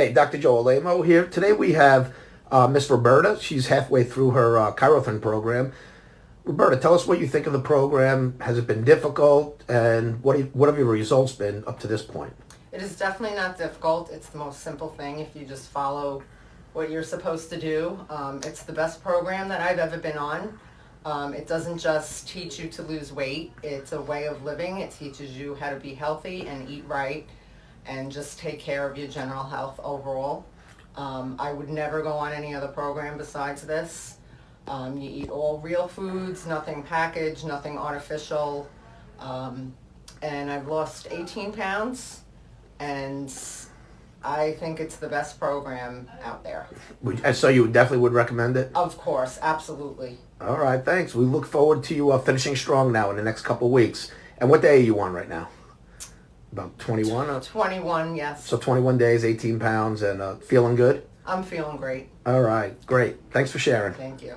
Hey, Dr. Joe Alemo here. Today we have Miss Roberta. She's halfway through her ChiroThin program. Roberta, tell us what you think of the program. Has it been difficult? And what have your results been up to this point? It is definitely not difficult. It's the most simple thing if you just follow what you're supposed to do. It's the best program that I've ever been on. It doesn't just teach you to lose weight. It's a way of living. It teaches you how to be healthy and eat right and just take care of your general health overall. I would never go on any other program besides this. You eat all real foods, nothing packaged, nothing artificial. And I've lost 18 pounds, and I think it's the best program out there. So you definitely would recommend it? Of course, absolutely. All right, thanks. We look forward to you finishing strong now in the next couple of weeks. And what day are you on right now? About 21? 21, yes. So 21 days, 18 pounds, and feeling good? I'm feeling great. All right, great. Thanks for sharing. Thank you.